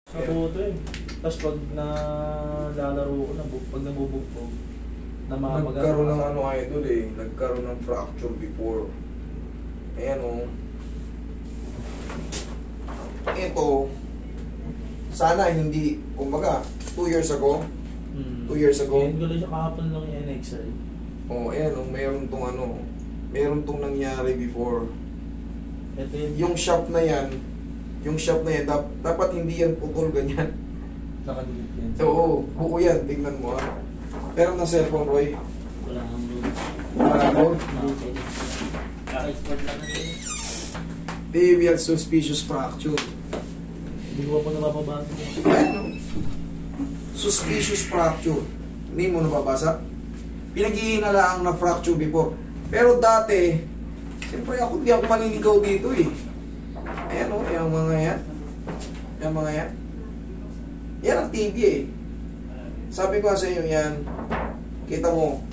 Sa buto eh. Tapos pag nalalaro ko, pag nabubugbog, Nagkaroon ng ano idol eh, nagkaroon ng fracture before. Ayan o. Ito, sana hindi, kumbaga, 2 years ago, 2 years ago. Ngayon ko lang siya kahapon lang yung NXR. Oh, ayan o, mayroon tong ano, mayroon tong nangyari before. Ito yun. Yung shop na yan, dapat hindi yan putol ganyan. Nakadikit yan. Oo, buo yan, tingnan mo ha. Pero ng cellphone, Roy. Wala kang road. Wala ko. Kaka-export lang na yun. Tibial suspicious fracture. Hindi ko pa napapabasa. Ano? Suspicious fracture. Hindi mo nababasa? Pinag-iinalaang na fracture before. Pero dati, siyempre hindi ako maninigaw dito eh. Ayan o, yung mga yan. Yung mga yan. Yan ang TV eh. Sabi ko sa inyo yan, kita mo.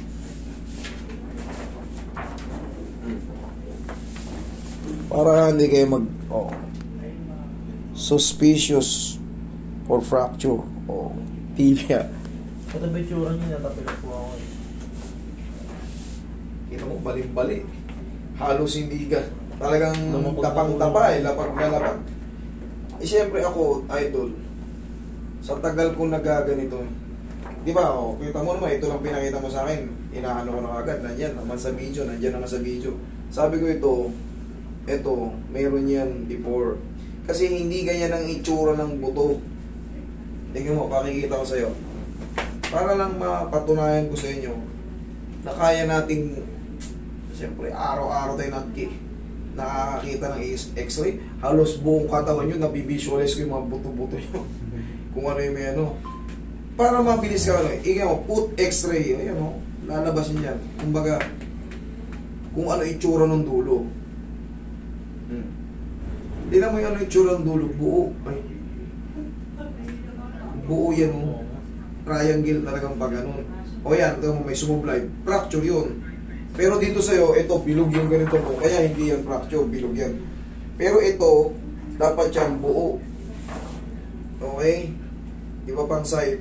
Para hindi kayo suspicious for fracture o tibia. Ito ba yung tsura niya? Natapilap po ako eh. Kita mo, bali-bali. Halos hindi ka. Talagang Lumapag- lapag na lapag. Eh siyempre ako, idol, sa tagal kong nagaganito, di ba, kita mo naman, ito lang pinakita mo sa akin, inaano ko na agad, nandiyan naman sa video. Sabi ko ito, meron yan before. Kasi hindi ganyan ang itsura ng buto. Tingnan mo, pakikita ko sa'yo. Para lang mapatunayan ko sa inyo, na kaya nating, siyempre, araw-araw tayo nakakakita ng x-ray, halos buong katawan nyo, nabivisualize ko yung mga buto-buto nyo. Kung ano yung may ano. Para mabilis ka, ikaw mo, put x-ray, ayan o, lalabasin yan. Kumbaga, kung ano itsura ng dulo. Tingnan mo yung ano itsura ng dulo, buo. Ay. Buo yan o. Triangle talagang pag ganun. O yan, ito mo, may sumublide. Fracture yun. Pero dito sa'yo, ito, bilog yung ganito po. Kaya hindi yan fracture, bilog yan. Pero ito, dapat yan buo. Okay? Di ba pang side?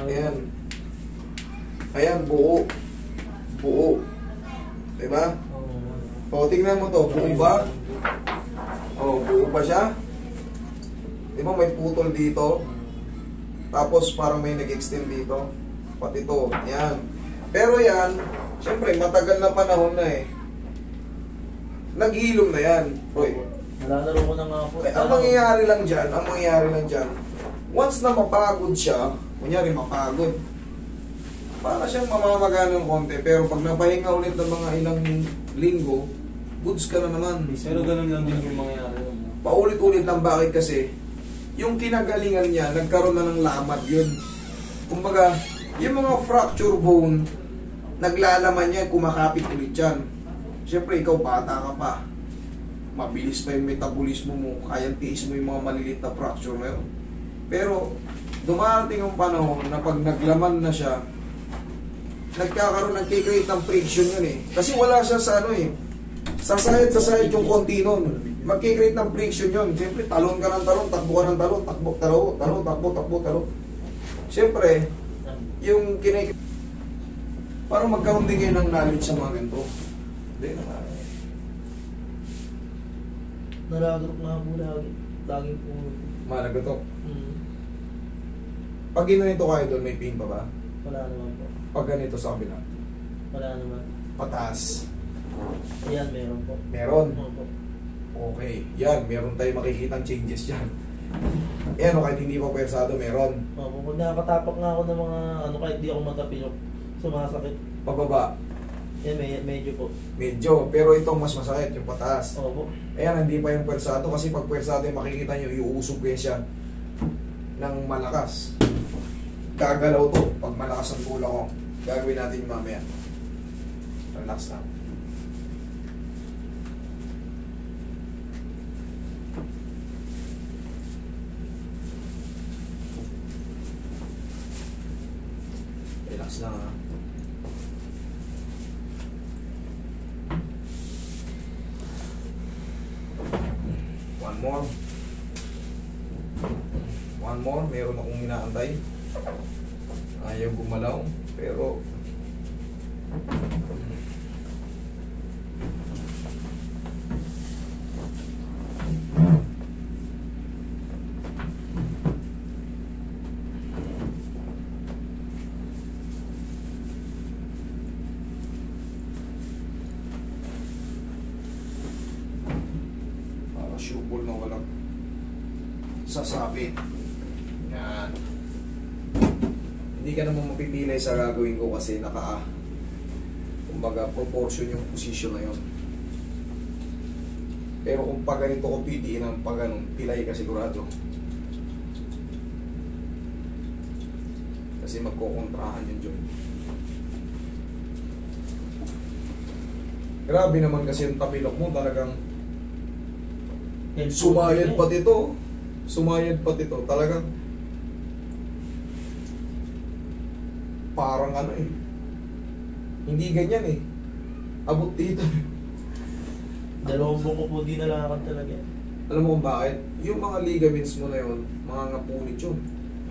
Ayan. Ayan, buo. Buo. Diba? O, tingnan mo to. Buo ba? O, buo ba siya? Di ba may putol dito? Tapos parang may nag-extend dito. Pati to. Ayan. Pero yan, siyempre, matagal na panahon na eh. Naghilom na yan. Hoy. Nalalaro ko na nga po. Ang mangyayari lang dyan, once na mapagod siya, kunyari mapagod, para siyang mamamaga ng konti, pero pag napahinga ulit ng mga ilang linggo, goods ka na naman. Pero ganun lang din yung mangyayari. Paulit-ulit lang, bakit kasi? Yung kinagalingan niya, nagkaroon na ng lamad yun. Kumbaga, yung mga fracture bone, naglalaman niya, kumakapit ulit yan. Siyempre, ikaw bata ka pa. Mabilis pa yung metabolismo mo, kayang tiis mo yung mga maliliit na fracture na yun. Pero, dumarating ang panahon na pag naglaman na siya, nagkikreate ng friction yun eh. Kasi wala siya sa ano eh. Sa side yung konti nun. Magkikreate ng friction yun. Siyempre, talon ka ng talon, takbo ka ng talon, takbo. Siyempre, yung parang magkaroon din kayo ng knowledge sa mga ganito. Hindi naman. Nalagrok nga po lagi. Laging po. Malaga to. Pag ginanito ka idol, may pain pa ba? Wala naman po. Pag ganito sa kabila? Wala naman. Pataas? Ayan, meron po. Meron? Opo. Okay. Yan, meron tayong makikitang changes dyan. Yan, kahit hindi pa pwersado, meron. Opo, pag nakatapak nga ako ng mga ano, kahit di ako matapilok, sumasakit. Pababa? Yan, medyo po. Medyo. Pero itong mas masakit, yung pataas. Opo. Ayan, hindi pa yung pwersado kasi pag pwersado yung makikita nyo, iuusog ko siya ng malakas. Gagalaw to pag malakas ang tula ko. Gagawin natin yung mamaya. Relax lang. Relax lang ha. One more. One more, meron akong inaantay. Ayaw gumalaw, pero para shoeball na walang sasabit. Yan. Hindi ka naman mapipilay sa gagawin ko kasi kumbaga proportion yung position na yun. Pero kung pag ganito ko pitiin ang pag ganun, pilay ka sigurado. Kasi magkokontrahan yung joint. Grabe naman kasi yung tapilok mo, talagang sumayad pati ito. Sumayad pati ito. Talagang parang ano eh. Hindi ganyan eh. Abot dito. Dalawang buko po di nalakad talaga. Alam mo kung bakit? Yung mga ligaments mo na yun, mga ngapunit yun.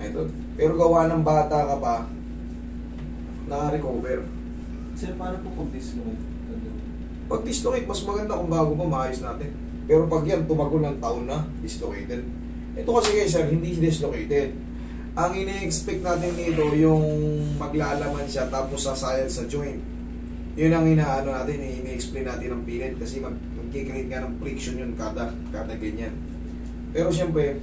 Ito. Pero gawa ng bata ka pa, na-recover. Sir, paano po pag-dislocate? Pag dislocate, mas maganda kung bago pa maayos natin. Pero pag yan, tumago ng taon na, dislocated. Ito kasi kayo sir, hindi dislocated. Ang ini-expect natin dito, yung maglalaman siya tapos sasayad sa joint. Yun ang inaano natin, ini-explain natin ng pilit kasi mag-create nga ng friction yun kada ganyan. Pero siyempre,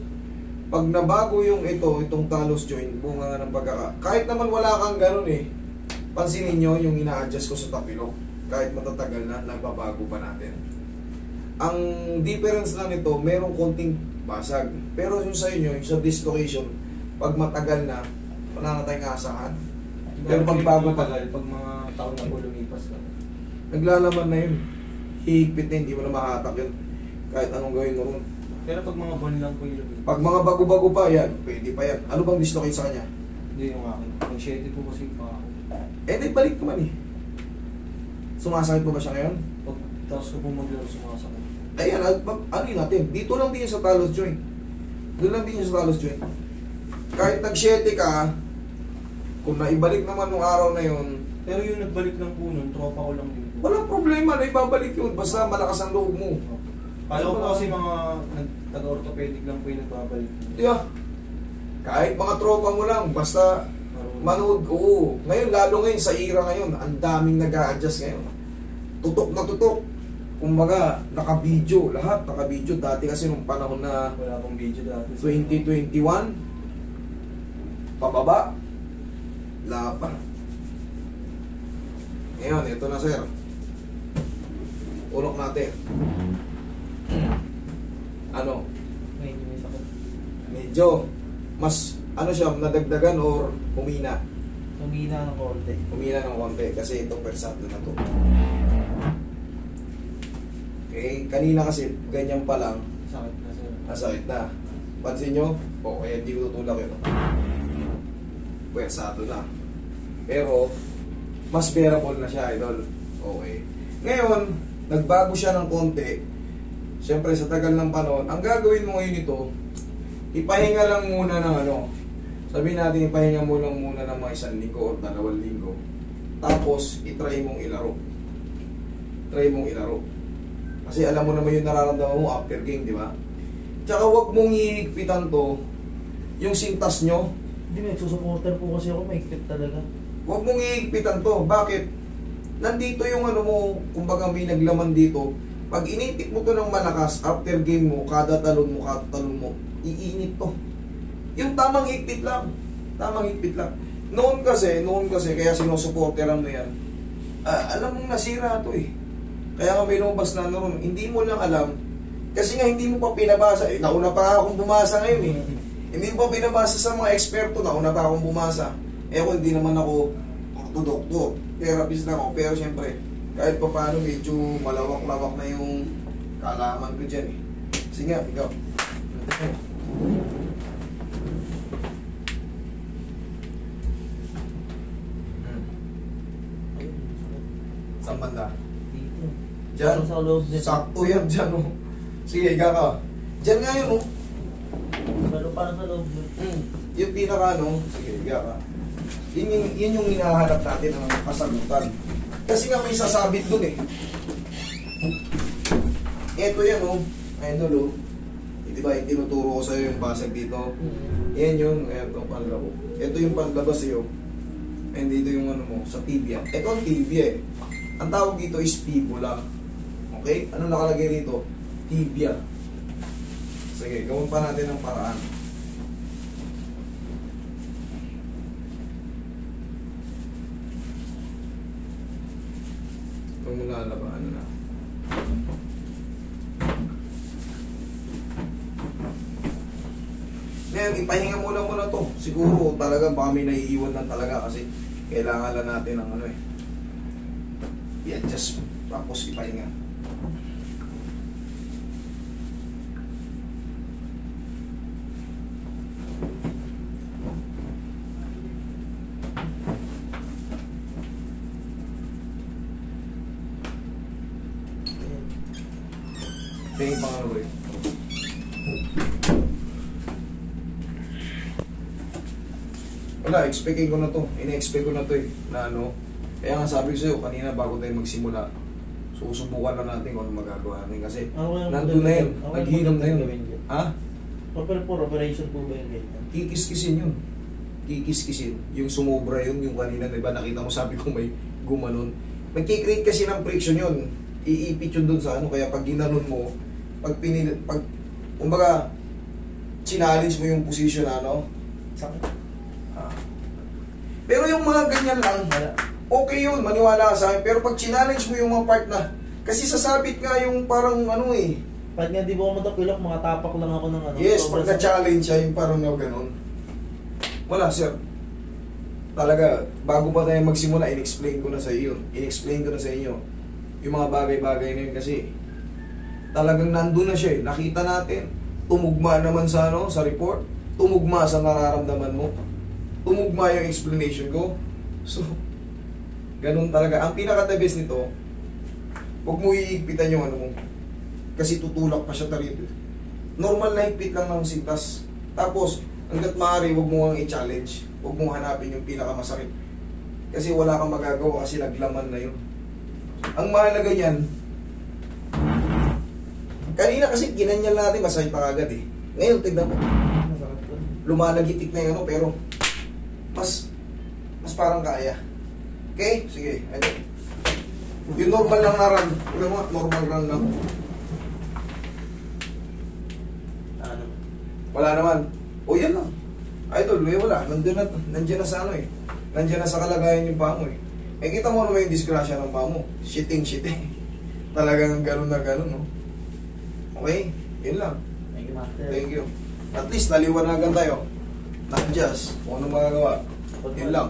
pag nabago yung itong talus joint, bunga nga ng kahit naman wala kang ganun eh, pansinin nyo yung ina-adjust ko sa tapilok. Kahit matatagal na, nagbabago pa natin. Ang difference na nito, merong konting basag. Pero yung sa inyo, yung sa dislocation, pag matagal na, wala na tayong asahan. Pero pag bago pa, pag mga taon na po lumipas na. Naglalaman na yun. Hihigpit na, hindi mo na mahatak yun. Kahit anong gawin mo ron. Pero pag mga buwan lang po yung lumipas. Pag mga bago-bago pa, yan, pwede pa yan. Ano bang dislocate sa kanya? Hindi yung akin. Nag-shady po kasi pa ako. Di balik naman eh. Sumasakit po ba siya ngayon? Pag tapos ko po maglaro sumasakit. Ayan, ano yun natin? Dito lang din sa talus joint. Doon lang din sa talus joint. Kahit nag-shete ka, kung naibalik naman nung araw na yun, pero yung nagbalik lang po nun, tropa ko lang din po. walang problema na ibabalik yun. Basta malakas ang loob mo. Kala ko kasi mga taga-orthopedic lang po yung nagbabalik. Yeah. Kahit mga tropa mo lang, basta manood. Oo. Ngayon, lalo ngayon, sa era ngayon, ang daming nag-a-adjust ngayon. Tutok na tutok. Kumbaga, naka-video. Lahat naka-video. Dati kasi nung panahon na wala akong video dati. 2021, pababa, lapa. Ngayon, ito na sir. Ulok natin. Ano? May sakit. Medyo, mas, ano siya, nadagdagan or humina? Humina ng konti. Humina ng konti kasi ito persado na to. Okay, kanina kasi ganyan pa lang, Sakit na sir. nasakit na. Pansin nyo? O, kaya hindi ko tutulak yun. Persado na. Pero, mas bearable na siya, idol. Okay. Ngayon, nagbago siya ng konti. Siyempre, sa tagal ng panahon, ang gagawin mo ngayon ito, ipahinga lang muna ng ano. Sabihin natin, ipahinga mo lang muna ng mga 1 linggo o 2 linggo. Tapos, itry mong ilaro. Try mong ilaro. Kasi alam mo naman yung nararamdaman mo after game, di ba? Tsaka huwag mong hihigpitan to, yung sintas nyo. Hindi, may susuporter po kasi ako, may clip talaga. Huwag mong hihigpitan to. Bakit? Nandito yung ano mo, kumbaga may naglaman dito. Pag inipit mo to ng malakas, after game mo, kada talon mo, iinit to. Yung tamang higpit lang. Tamang higpit lang. Noon kasi, kaya sinusuporteran mo yan. Alam mong nasira to eh. Kaya nga may lumabas na noon, hindi mo lang alam. Kasi nga hindi mo pa pinabasa. Nauna pa akong bumasa ngayon eh. Hindi mo pa pinabasa sa mga eksperto, nauna pa akong bumasa. Ako hindi naman ako ortodoktor. Therapist lang ako. Pero siyempre, kahit pa paano medyo malawak-lawak na yung kaalaman ko dyan eh. Sige nga, ikaw. Saan banda? Dito. Diyan? Sa loob din. Sakto yan dyan oh. Sige, higa ka. Dyan nga yun oh. Pero parang sa loob. Yung pinaka ano, sige, higa ka. Yun yung hinahanap natin ng kasagutan. Kasi nga may sasabit dun eh. Eto yan oh, idol oh. Di ba, tinuturo ko sa'yo yung basag dito. Yan yung, eto, panlabo. Ito yung panlabas sa'yo. And dito yung ano mo, sa tibia. Ito ang tibia eh. Ang tawag dito is fibula. Okay? Ano nakalagay dito? Tibia. Sige, gawin pa natin ang paraan. Ito mo lalabaan na. Ngayon, ipahinga muna to. Siguro talaga baka may naiiwan lang talaga kasi kailangan lang natin ng ano eh. I-adjust. Tapos ipahinga. Tingin pa nga rin. Wala, expecting ko na to. Ina-expect ko na to eh. Na ano. Kaya nga sabi ko sa'yo, kanina bago tayo magsimula, susubukan na natin kung ano magagawa natin. Kasi nandun na yun. Naghinom na yun. Ha? For operation po ba yun? Kikis-kisin yun. Kikis-kisin. Yung sumobra yun, yung kanina, diba nakita mo sabi ko may gumanon. Nagkikreate kasi ng friction yun. Iipit yun dun sa ano. Kaya pag ginanon mo, kumbaga, challenge mo yung position ano. Sakit. Pero yung mga ganyan lang, okay yun, maniwala ka sa akin. Pero pag challenge mo yung mga part na, kasi sasabit nga yung parang ano eh. Pag nga di ba ako matapilok, mga tapak lang ako ng ano. Yes, pag na-challenge siya, yung parang nga ganon. Wala sir. Talaga, bago pa tayo magsimula, in-explain ko na sa iyo. In-explain ko na sa inyo yung mga bagay-bagay na yun kasi talagang nandun na siya eh. Nakita natin, tumugma naman sa ano, sa report, tumugma sa nararamdaman mo. Tumugma yung explanation ko. So, ganun talaga. Ang pinaka-the best nito, huwag mo iigpitan yung ano mo. Kasi tutulak pa siya tarito. Normal na higpit lang ng sintas. Tapos, hanggat maaari, huwag mo ang i-challenge. Huwag mo hanapin yung pinakamasakit. Kasi wala kang magagawa kasi naglaman na yun. Ang mahalaga niyan, kanina kasi ginanyan natin, masakit na agad eh. Ngayon, tignan mo. Lumalagitik na yun, ano, pero mas parang kaya. Okay? Sige. Ito. Yung normal lang na run. Normal run lang. Ano? Wala naman. O yan lang. Idol, wala. Nandiyan na sa ano eh. Nandiyan na sa kalagayan yung paa mo eh. Eh kita mo naman yung disgrasya ng paa mo. Shitting. Talagang ganun na ganun, no? Okay? Yun lang. Thank you, Master. Thank you. At least naliwanagan tayo. Not just kung ano magagawa. Yun lang.